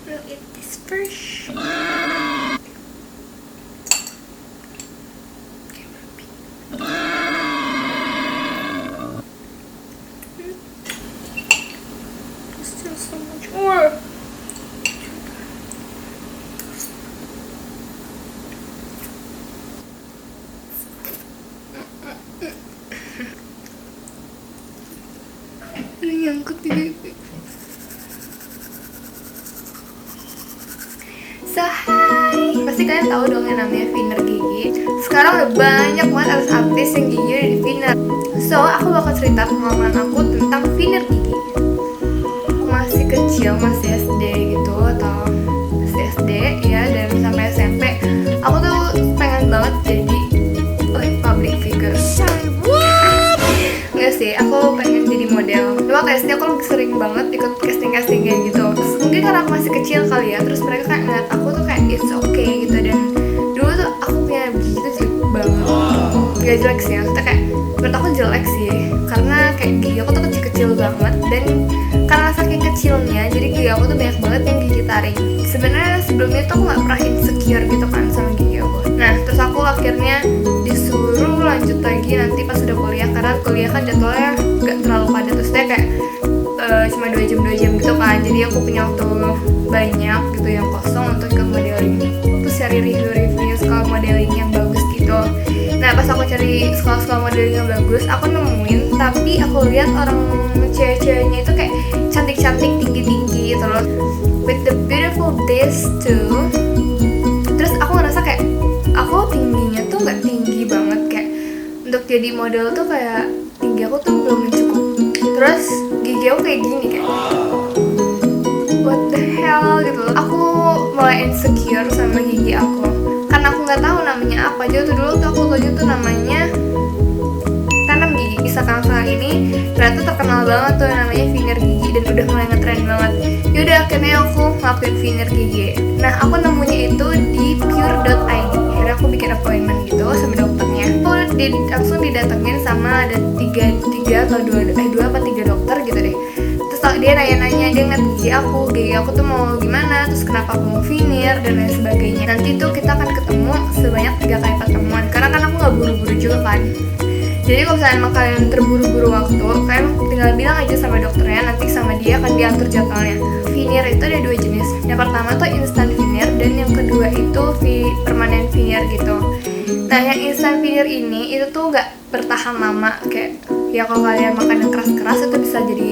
We'll eat this first. Still so much more. Ini nyangkut di pipi. So hi, pasti kalian tahu dong yang namanya thinner gigi. Sekarang udah banyak banget artis-artis yang giginya udah di thinner. So aku bakal cerita pengalaman aku tentang thinner gigi. Aku masih kecil, masih SD gitu atau masih SD ya, dan sampai SMP aku tuh pengen banget jadi public figure. Enggak sih, aku pengen jadi model. Waktu SD aku lebih sering banget ikut casting-casting kayak gitu. Mungkin karena aku masih kecil kali ya, terus mereka kayak ngeliat aku tuh kayak it's okay gitu. Dan dulu tuh aku punya gigi tuh jelek banget. Gak jelek sih, maksudnya kayak menurut aku jelek sih, karena kayak gigi aku tuh kecil-kecil banget. Dan karena saking kecilnya, jadi gigi aku tuh banyak banget yang gigi taring. Sebenarnya sebelumnya tuh aku gak pernah insecure gitu kan sama gigi aku. Nah terus aku akhirnya disuruh lanjut lagi nanti pas udah kuliah, karena kuliah kan jadwalnya gak terlalu padat, terus dia kayak cuma 2 jam gitu kan. Jadi aku punya waktu banyak gitu yang kosong untuk ikut modeling, terus cari review-review sekolah modeling yang bagus gitu. Nah pas aku cari sekolah-sekolah modeling yang bagus, aku nemuin, tapi aku lihat orang cewek-ceweknya itu kayak cantik-cantik, tinggi-tinggi terus with the beautiful face too. Terus aku ngerasa kayak aku tingginya tuh nggak tinggi banget, kayak untuk jadi model tuh kayak tinggi aku tuh belum cukup. Terus gigi aku kayak gini, kayak what the hell gitu. Aku mulai insecure sama gigi aku karena aku nggak tahu namanya apa. Jadi dulu tuh aku tahu tuh namanya tanam gigi. Sekarang ini ternyata terkenal banget tuh yang namanya veneer gigi dan udah mulai ngetrend banget. Yaudah akhirnya aku ngelakuin veneer gigi. Nah aku nemunya itu di pure.id. Akhirnya aku bikin appointment gitu sama dokternya. Aku langsung didatengin sama ada tiga atau dua apa tiga dokter gitu deh. Terus dia nanya-nanya, dia ngeliat gigi aku tuh mau gimana, terus kenapa aku mau veneer dan lain sebagainya. Nanti tuh kita akan ketemu sebanyak 3 kali pertemuan, karena kan aku nggak buru-buru juga kan. Jadi kalau misalnya emang kalian terburu-buru waktu, kalian tinggal bilang aja sama dokternya, nanti sama dia akan diatur jadwalnya. Veneer itu ada 2 jenis. Yang pertama tuh instant veneer, dan yang kedua itu permanent veneer gitu. Nah yang instant veneer ini itu tuh nggak bertahan lama, kayak ya kalau kalian makan yang keras-keras itu bisa jadi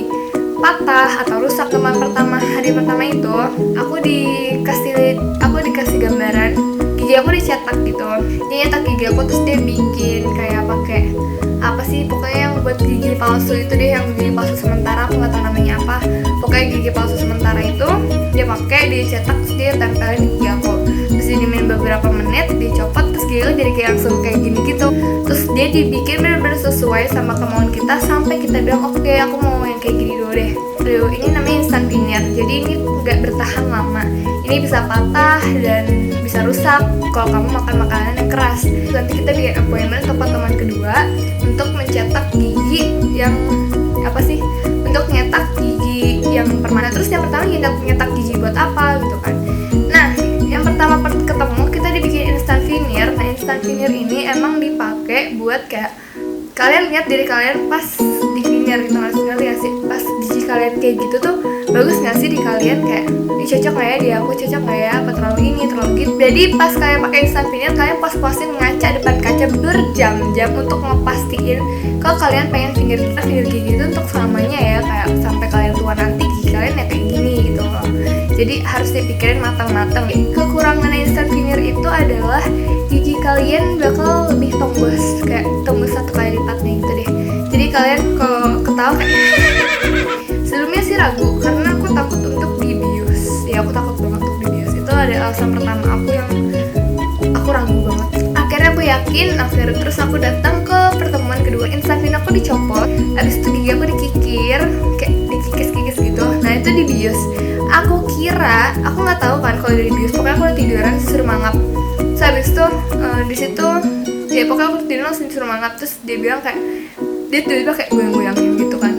patah atau rusak. Hari pertama itu aku dikasih gambaran gigi aku dicetak gitu. Dia nyetak gigi aku, terus dia bikin kayak pakai apa sih, pokoknya yang buat gigi palsu itu deh, yang gigi palsu sementara, aku nggak tahu namanya apa. Pokoknya gigi palsu sementara itu dia pakai, dia cetak, terus dia tempelin di gigi aku. Terus didiemin beberapa menit, dicopot, terus gigi aku jadi kayak langsung kayak gini gitu. Terus dia dibikin benar-benar sesuai sama kemauan kita, sampai kita bilang oke, aku mau yang kayak gini dulu deh. Aduh, ini namanya instant veneer. Jadi ini nggak bertahan lama. Ini bisa patah dan bisa rusak kalau kamu makan makanan yang keras. Nanti kita bikin appointment ke pertemuan kedua untuk mencetak gigi yang apa sih? Untuk nyetak gigi yang permanen. Terus yang pertama nyetak gigi buat apa gitu kan? Nah, yang pertama ketemu kita dibikin instant veneer. Nah, instant veneer ini emang dipakai buat kayak kalian lihat diri kalian pas di veneer gitu, ngerti gak sih? Pas gigi kalian kayak gitu tuh bagus gak sih di kalian, kayak ini cocok gak ya di aku, cocok gak ya, apa terlalu ini, terlalu gitu. Jadi pas kalian pakai instant veneer, kalian puas-puasin ngaca depan kaca berjam-jam untuk ngepastiin kalau kalian pengen veneer gigi itu untuk selamanya ya, kayak sampai kalian tua nanti gigi kalian ya kayak gini gitu loh. Jadi harus dipikirin matang-matang. Kekurangan instant veneer itu adalah gigi kalian bakal lebih tembus, kayak tembus 1 kali lipatnya gitu deh. Jadi kalian kalau ketawa kayak sebelumnya sih ragu, karena aku takut untuk dibius. Ya aku takut banget untuk dibius. Itu ada alasan pertama aku yang aku ragu banget. Akhirnya aku yakin, terus aku datang ke pertemuan kedua. Instant veneer aku dicopot, habis itu gigi aku dikikir, kayak dikikis-kikis gitu. Nah itu dibius. Aku kira, aku nggak tahu kan kalau dibius. Pokoknya aku udah tiduran disuruh mangap. Terus habis itu di situ ya pokoknya aku tidur langsung disuruh mangap. Terus dia bilang kayak dia tiba-tiba kayak goyang-goyangin gitu kan.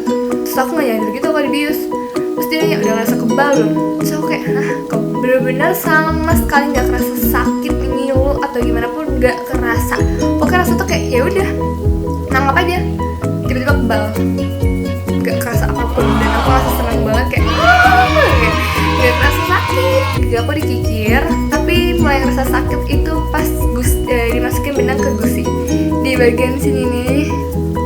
Terus aku nggak nyadar gitu kalau dibius. Terus dia nanya udah ngerasa kebal belum? Terus aku kayak kebal bener-bener sama sekali nggak kerasa sakit, ngilu atau gimana pun nggak kerasa. Pokoknya rasa tuh kayak ya udah nangkap aja, tiba-tiba kebal, nggak kerasa apapun. Dan aku rasa senang banget kayak nggak kerasa sakit. Gigi aku dikikir, tapi mulai ngerasa sakit itu pas dimasukin benang ke gusi di bagian sini nih.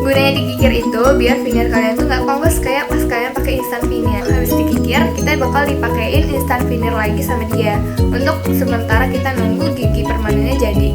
Gunanya dikikir itu biar veneer kalian tuh nggak kongres kayak pas kalian pakai instan veneer. Habis dikikir, kita bakal dipakein instan veneer lagi sama dia untuk sementara kita nunggu gigi permanennya jadi.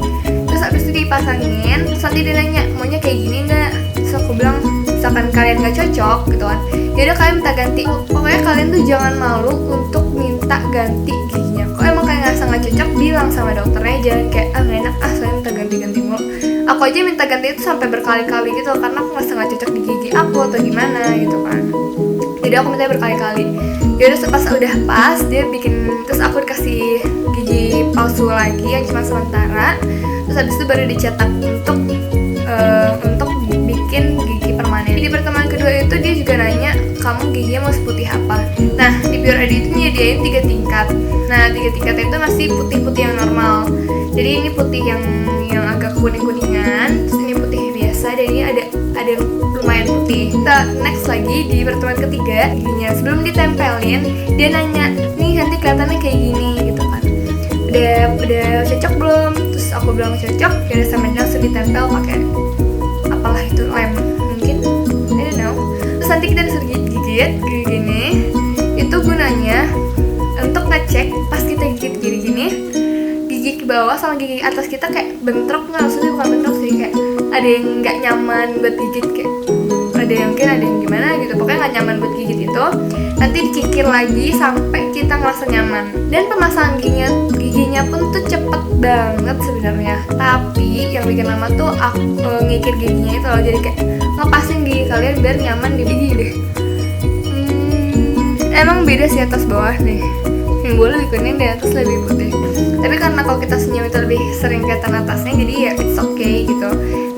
Terus habis itu dipasangin, terus nanti dia nanya maunya kayak gini nggak. Terus aku bilang misalkan kalian nggak cocok gitu kan, yaudah kalian minta ganti. Pokoknya kalian tuh jangan malu untuk minta ganti giginya. Kalau emang kalian ngerasa nggak cocok, bilang sama dokternya, jangan kayak nggak enak saya minta ganti-ganti mulu. Aku aja minta ganti itu sampai berkali-kali gitu karena aku ngerasa nggak cocok di gigi aku atau gimana gitu kan. Jadi aku minta berkali-kali. Yaudah pas udah pas dia bikin, terus aku dikasih gigi palsu lagi yang cuma sementara. Terus habis itu baru dicetak untuk bikin gigi permanen. Di pertemuan kedua itu dia juga nanya kamu giginya mau seputih apa. Nah di Pure ID itu nyediain 3 tingkat. Nah 3 tingkat itu masih putih-putih yang normal. Jadi ini putih yang agak kuning-kuningan, terus ini putih biasa, dan ini ada yang lumayan putih. Kita next lagi di pertemuan ketiga giginya. Sebelum ditempelin dia nanya nih nanti kelihatannya kayak gini gitu kan. Udah cocok belum? Terus aku bilang cocok. Ya sama dia langsung ditempel pakai apalah itu, lem mungkin, I don't know. Terus nanti kita disuruh gigit gini. Itu gunanya untuk ngecek pas kita gigit gini, gigi ke bawah sama gigi atas kita kayak bentrok nggak. Maksudnya bukan bentrok sih, kayak ada yang nggak nyaman buat gigit, kayak ada yang mungkin ada yang gimana gitu. Pokoknya nggak nyaman buat gigit itu nanti dikikir lagi sampai kita ngerasa nyaman. Dan pemasangan giginya pun tuh cepet banget sebenarnya. Tapi yang bikin lama tuh aku ngikir giginya itu loh. Jadi kayak ngepasin gigi kalian biar nyaman di gigi deh. Emang beda sih atas bawah nih. Yang bawah lebih kuning dan atas lebih putih. Tapi karena kalau kita senyum itu lebih sering kelihatan atasnya, jadi ya it's okay gitu.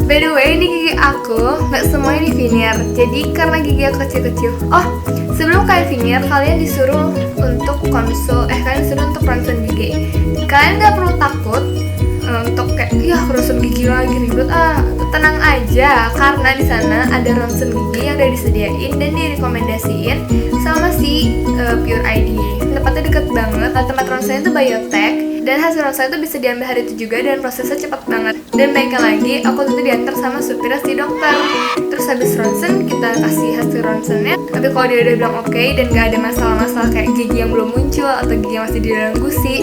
By the way, ini gigi aku nggak semuanya di veneer. Jadi karena gigi aku kecil-kecil. Oh, sebelum kalian veneer, kalian disuruh untuk kalian disuruh untuk ronsen gigi. Kalian nggak perlu takut untuk kayak ya ronsen gigi lagi ribet. Tenang aja, karena di sana ada ronsen gigi yang udah disediain dan direkomendasiin sama si Pure ID. Tempatnya deket banget. Tempat ronsennya itu biotech. Dan hasil ronsen itu bisa diambil hari itu juga dan prosesnya cepat banget. Dan baiknya lagi, aku tuh diantar sama supir si dokter. Terus habis ronsen kita kasih hasil ronsennya. Tapi kalau dia udah bilang oke dan gak ada masalah-masalah kayak gigi yang belum muncul atau gigi yang masih di dalam gusi,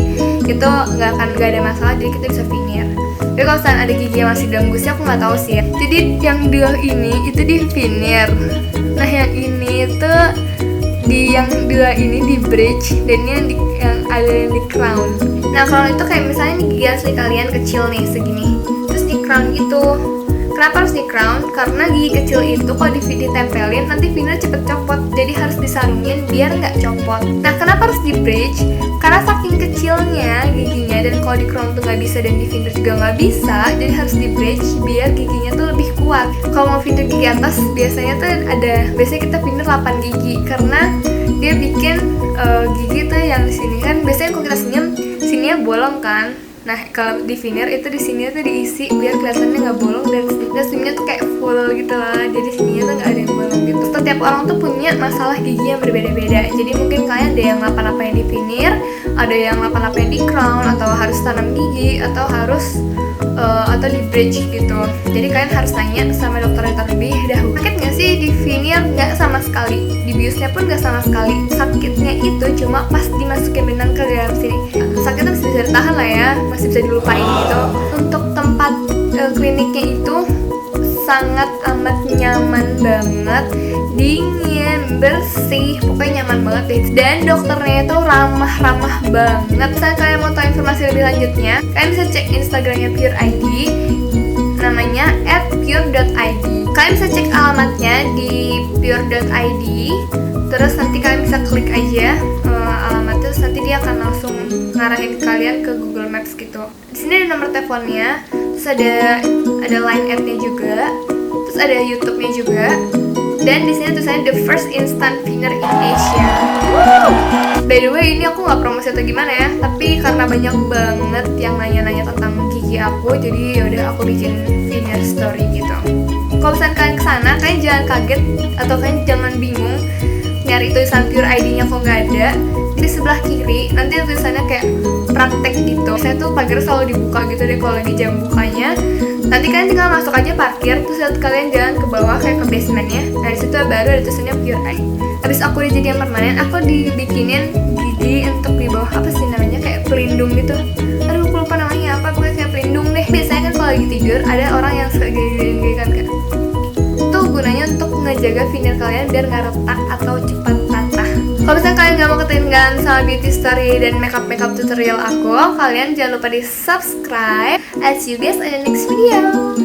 itu gak ada masalah, jadi kita bisa veneer. Tapi kalau misalnya ada gigi yang masih di dalam gusi, aku nggak tahu sih ya. Jadi yang dua ini itu di veneer. Nah yang ini tuh yang dua ini di bridge, dan ini yang ada yang di crown. Nah crown itu kayak misalnya nih gigi asli kalian kecil nih segini, terus di crown gitu. Kenapa harus di crown? Karena gigi kecil itu kalau ditempelin nanti veneer cepet copot, jadi harus disarungin biar nggak copot. Nah kenapa harus di bridge? Karena saking kecilnya giginya, dan kalau di crown tuh nggak bisa dan di veneer juga nggak bisa, jadi harus di bridge biar giginya tuh lebih kuat. Kalau mau veneer gigi atas biasanya kita veneer 8 gigi karena dia bikin gigi tuh yang di sini kan biasanya kalau kita senyum sininya bolong kan. Nah kalau di veneer itu di sini tuh diisi biar kelihatannya nggak bolong dan senyumnya tuh kayak full gitu lah. Jadi sininya tuh nggak ada yang bolong gitu. Setiap orang tuh punya masalah gigi yang berbeda-beda. Jadi mungkin kalian ada yang 8-8 di veneer, ada yang 8-8 di crown, atau harus tanam gigi, atau harus atau di bridge gitu. Jadi kalian harus tanya sama dokter terlebih dahulu. Sakit nggak sih di veneer? Nggak sama sekali. Di biusnya pun nggak sama sekali. Sakitnya itu cuma pas dimasukin benang ke dalam sini. Sakitnya masih bisa ditahan lah ya, masih bisa dilupain gitu. Untuk tempat kliniknya itu sangat amat nyaman banget, dingin, bersih, pokoknya nyaman banget deh. Dan dokternya itu ramah-ramah banget. Misalnya kalian mau tahu informasi lebih lanjutnya, kalian bisa cek Instagramnya Pure ID, namanya @pure.id. Kalian bisa cek alamatnya di pure.id. Terus nanti kalian bisa klik aja alamatnya, terus nanti dia akan langsung ngarahin kalian ke Google Maps gitu. Di sini ada nomor teleponnya, terus ada line ad-nya juga, terus ada YouTube-nya juga. Dan di sini tulisannya the first instant veneer in Asia. By the way, ini aku nggak promosi atau gimana ya, tapi karena banyak banget yang nanya-nanya tentang gigi aku, jadi yaudah aku bikin veneer story gitu. Kalau misalnya kalian kesana, kalian jangan kaget atau kalian jangan bingung nyari tulisan Pure ID-nya kok nggak ada. Di sebelah kiri nanti tulisannya kayak praktek gitu. Saya tuh pagar selalu dibuka gitu deh kalau di jam bukanya. Nanti kalian tinggal masuk aja parkir, terus kalian jalan ke bawah kayak ke basementnya. Nah disitu baru ada tulisannya Pure ID. Habis aku dijadiin permanen, aku dibikinin gigi untuk di bawah, apa sih namanya, kayak pelindung gitu. Aduh aku lupa namanya apa, pokoknya kayak pelindung deh. Biasanya kan kalau lagi tidur ada orang yang suka gini-gini kan kak. Itu gunanya untuk ngejaga veneer kalian biar nggak retak atau cepat patah. Kalau misalnya kalian nggak mau ketinggalan sama beauty story dan makeup tutorial aku, kalian jangan lupa di subscribe. I'll see you guys in the next video.